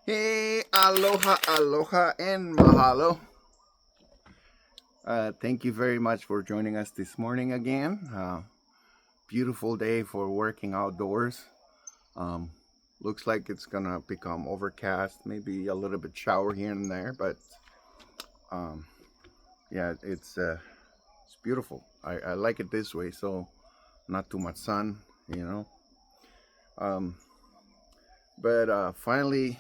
Hey, aloha, aloha, and mahalo. Thank you very much for joining us this morning again. Beautiful day for working outdoors. Um, Looks like it's gonna become overcast, maybe a little bit shower here and there, but um, yeah, it's beautiful. I like it this way, so not too much sun, you know. Um, but finally,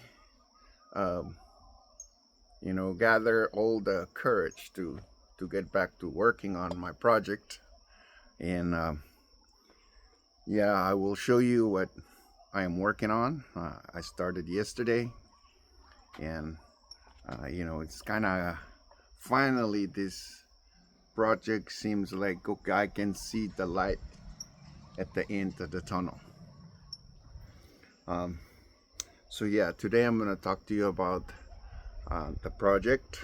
um, gather all the courage to get back to working on my project. And yeah, I will show you what I am working on. I started yesterday, and it's kind of finally this project seems like okay, I can see the light at the end of the tunnel. Um, so yeah, today I'm gonna talk to you about the project,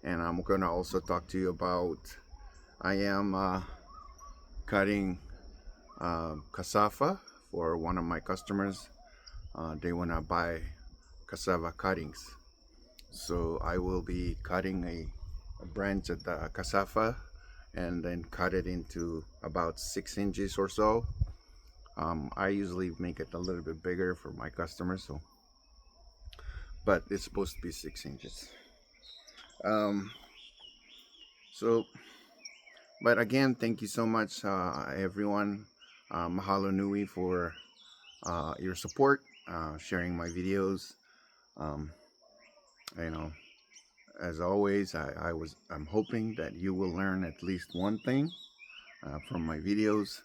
and I'm gonna also talk to you about I am cutting cassava for one of my customers. They want to buy cassava cuttings. So I will be cutting a branch of the cassava and then cut it into about 6 inches or so. I usually make it a little bit bigger for my customers, but it's supposed to be 6 inches. Um, so, but again, thank you so much, everyone. Mahalo nui for your support, sharing my videos. Um, you know, as always, I'm hoping that you will learn at least one thing from my videos.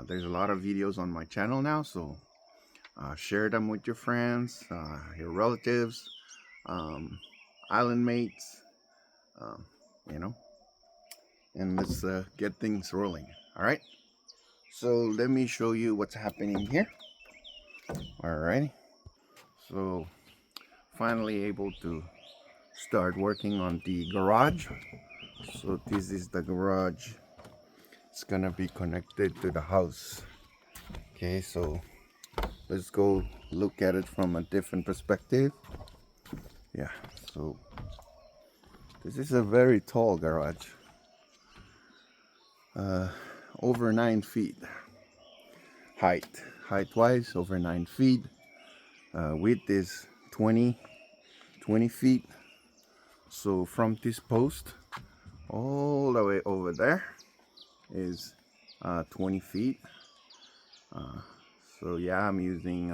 There's a lot of videos on my channel now, so share them with your friends, your relatives, um, island mates, um, you know, and let's get things rolling. All right. So let me show you what's happening here. All right. So finally able to start working on the garage. So this is the garage. It's gonna be connected to the house. Okay, so let's go look at it from a different perspective. Yeah, so this is a very tall garage, uh, over 9 feet height. Height wise, over 9 feet. Width is 20 feet. So from this post all the way over there is 20 feet. So yeah, I'm using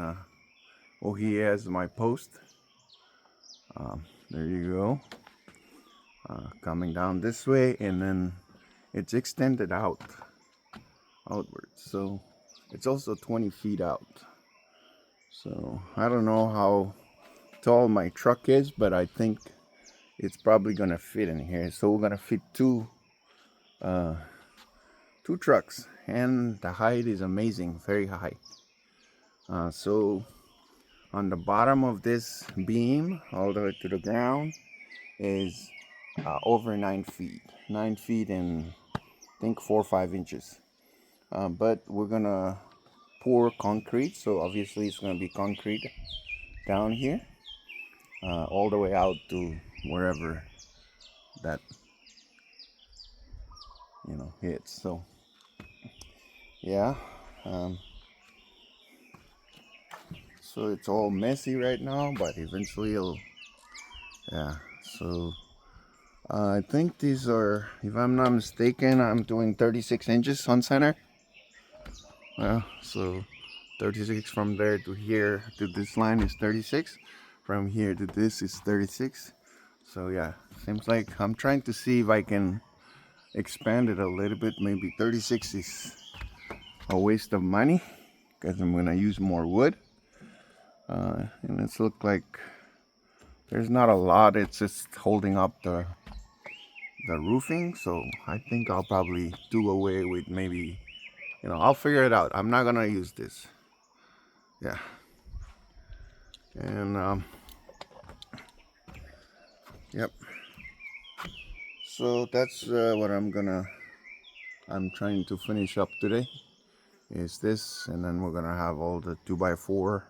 Ohi as my post. There you go. Coming down this way, and then it's extended outward, so it's also 20 feet out. So I don't know how tall my truck is, but I think it's probably gonna fit in here. So we're gonna fit uh, two trucks, and the height is amazing, very high. So on the bottom of this beam all the way to the ground is over 9 feet. 9 feet and I think 4 or 5 inches. But we're gonna pour concrete, so obviously it's gonna be concrete down here, all the way out to wherever that hits. So yeah, so it's all messy right now, but eventually it'll, yeah. So I think these are, if I'm not mistaken, I'm doing 36 inches on center. So 36 from there to here to this line is 36. From here to this is 36. So yeah, seems like I'm trying to see if I can expand it a little bit. Maybe 36 is a waste of money because I'm gonna use more wood. And it's look like there's not a lot. It's just holding up the roofing. So I think I'll probably do away with maybe, I'll figure it out. I'm not gonna use this. Yeah. And yep. So that's what I'm trying to finish up today is this, and then we're gonna have all the 2x4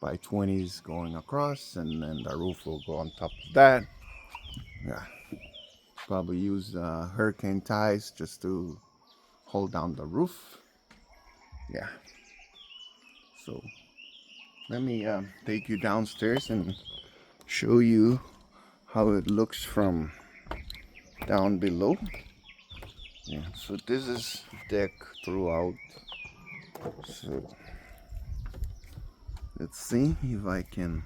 by 20s going across, and then the roof will go on top of that. Yeah, probably use hurricane ties just to hold down the roof. Yeah, so let me take you downstairs and show you how it looks from down below. Yeah, so this is deck throughout. So let's see if I can,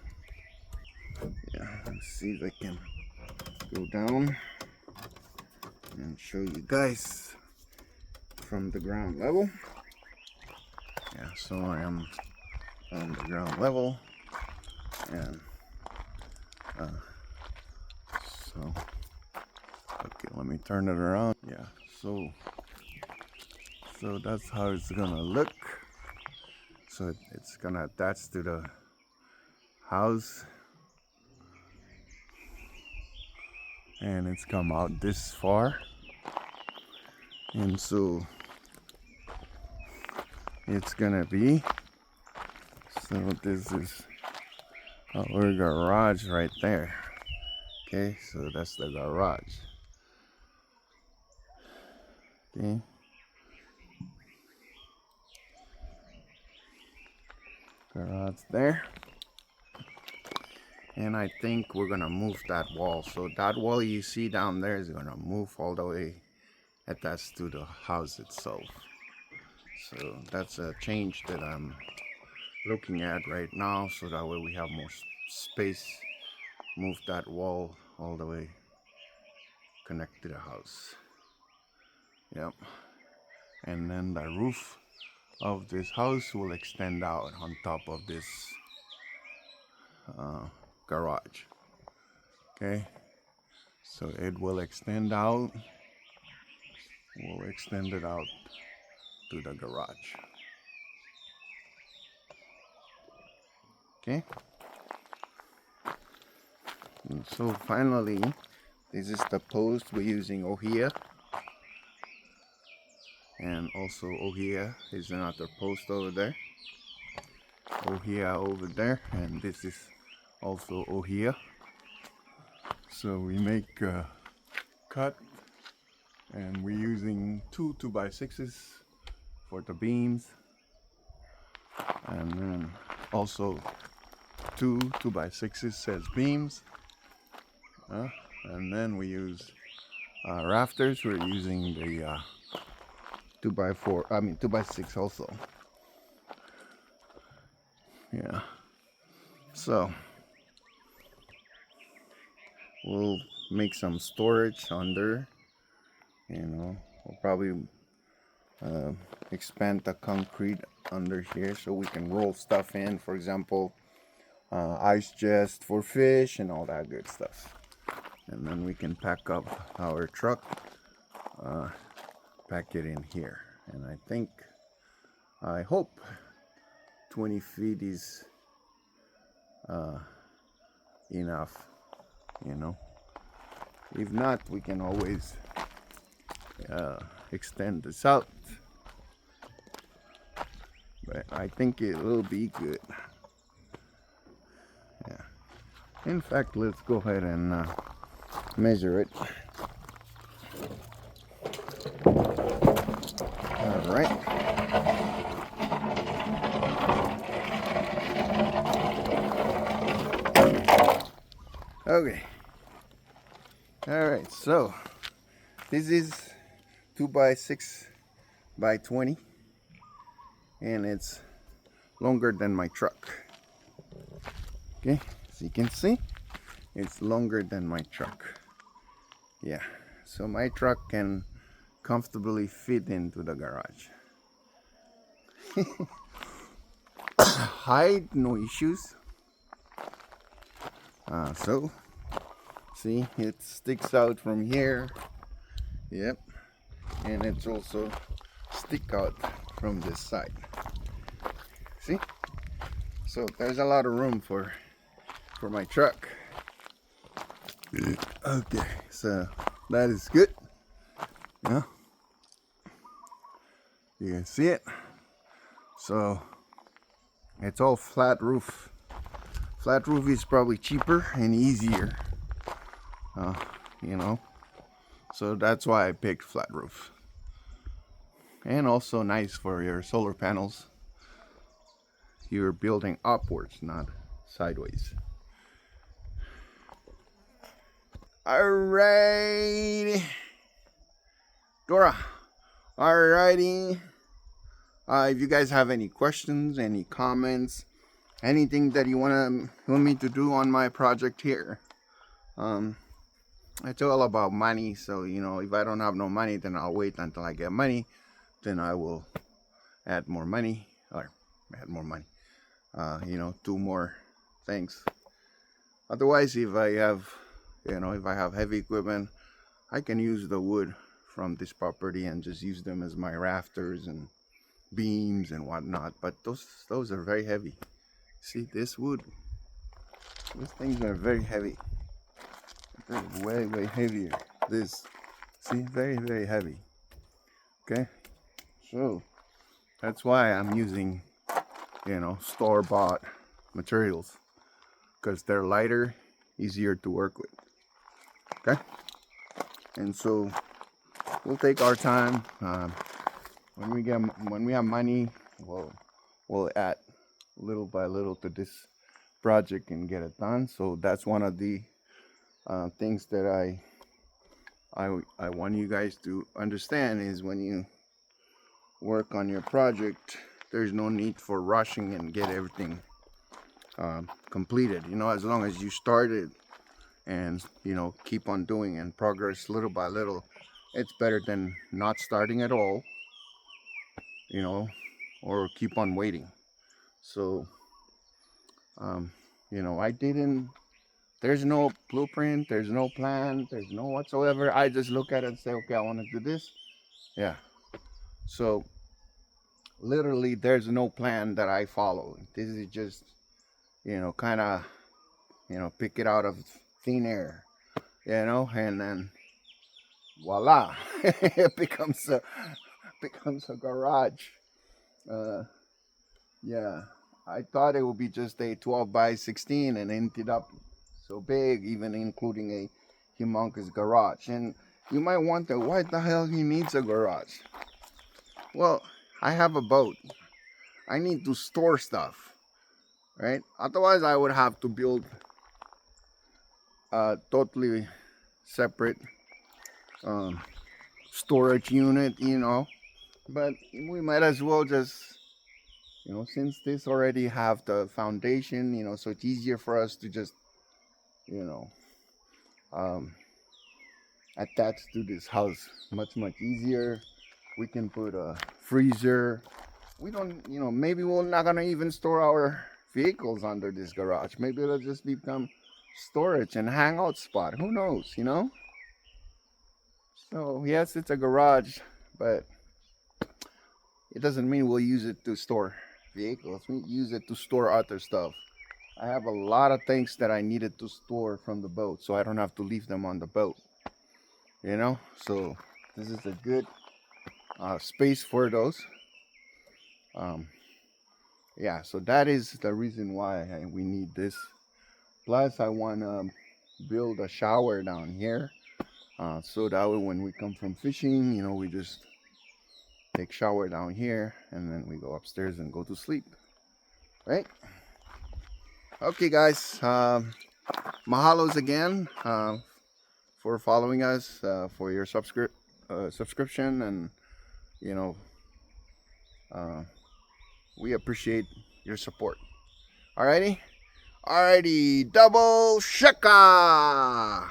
let's see if I can go down and show you guys from the ground level. Yeah, so I am on the ground level, and so okay, let me turn it around. Yeah, so that's how it's gonna look. So it's gonna attach to the house, and it's come out this far, and so it's gonna be, so this is our garage right there. Okay, so that's the garage. Okay, garage there, and I think we're gonna move that wall. So that wall you see down there is gonna move all the way attached to the house itself. So that's a change that I'm looking at right now, so that way we have more space. Move that wall all the way, connect to the house. Yep, and then the roof of this house will extend out on top of this garage. Okay, so it will extend out, we'll extend it out to the garage. Okay, and so finally, this is the post we're using ohia, and also ohia is another post over there, ohia over there, and this is also ohia. So we make a cut, and we're using 2 2x6s for the beams, and then also 2 2x6s as beams, and then we use rafters. We're using the 2x6 also. Yeah, so we'll make some storage under, we'll probably expand the concrete under here so we can roll stuff in, for example ice chest for fish and all that good stuff, and then we can pack up our truck, pack it in here. And I hope 20 feet is enough. If not, we can always extend this out, but I think it will be good. Yeah, in fact, let's go ahead and measure it. All right, okay. All right, so this is 2x6x20, and it's longer than my truck. Okay, as you can see, it's longer than my truck. Yeah, so my truck can comfortably fit into the garage. Height, no issues. So see, it sticks out from here. Yep, and it's also stick out from this side. See, so there's a lot of room for my truck. Okay, so that is good. Yeah, you can see it. So it's all flat roof Flat roof is probably cheaper and easier, you know, so that's why I picked flat roof. And also nice for your solar panels. You're building upwards, not sideways. Alrighty, Dora. Alrighty. If you guys have any questions, any comments, anything that you want me to do on my project here, it's all about money. So you know, if I don't have no money, then I'll wait until I get money. Then I will add more money, or add more money. You know, do more things. Otherwise, if I have, you know, if I have heavy equipment, I can use the wood from this property and just use them as my rafters and beams and whatnot. But those are very heavy. See, this wood, these things are very heavy. They're way heavier. This, see, very heavy. Okay, so that's why I'm using, you know, store-bought materials, because they're lighter, easier to work with. Okay, and so we'll take our time. When we have money, we'll add little by little to this project and get it done. So that's one of the things that I want you guys to understand is when you work on your project, there's no need for rushing and get everything completed. You know, as long as you started and, you know, keep on doing and progress little by little, it's better than not starting at all, you know, or keep on waiting. So you know, there's no blueprint, there's no plan, there's no whatsoever. I just look at it and say, okay, I want to do this. Yeah, so literally there's no plan that I follow. This is just, you know, kind of, you know, pick it out of thin air, you know, and then voila, it becomes a garage. Yeah, I thought it would be just a 12 by 16 and ended up so big, even including a humongous garage. And you might wonder, why the hell he needs a garage? Well, I have a boat. I need to store stuff, right? Otherwise, I would have to build a totally separate storage unit, you know. But we might as well just, you know, since this already have the foundation, you know, so it's easier for us to just, you know, attach to this house much easier. We can put a freezer. We don't, you know, maybe we're not gonna even store our vehicles under this garage. Maybe it'll just become storage and hangout spot. Who knows, you know? So yes, it's a garage, but it doesn't mean we'll use it to store vehicles. We use it to store other stuff. I have a lot of things that I needed to store from the boat, so I don't have to leave them on the boat, you know. So this is a good space for those. Yeah, so that is the reason why we need this. Plus I want to build a shower down here, so that way when we come from fishing, you know, we just take shower down here and then we go upstairs and go to sleep, right? Okay guys, mahalos again for following us, for your subscription, and you know, we appreciate your support. Alrighty, double shaka.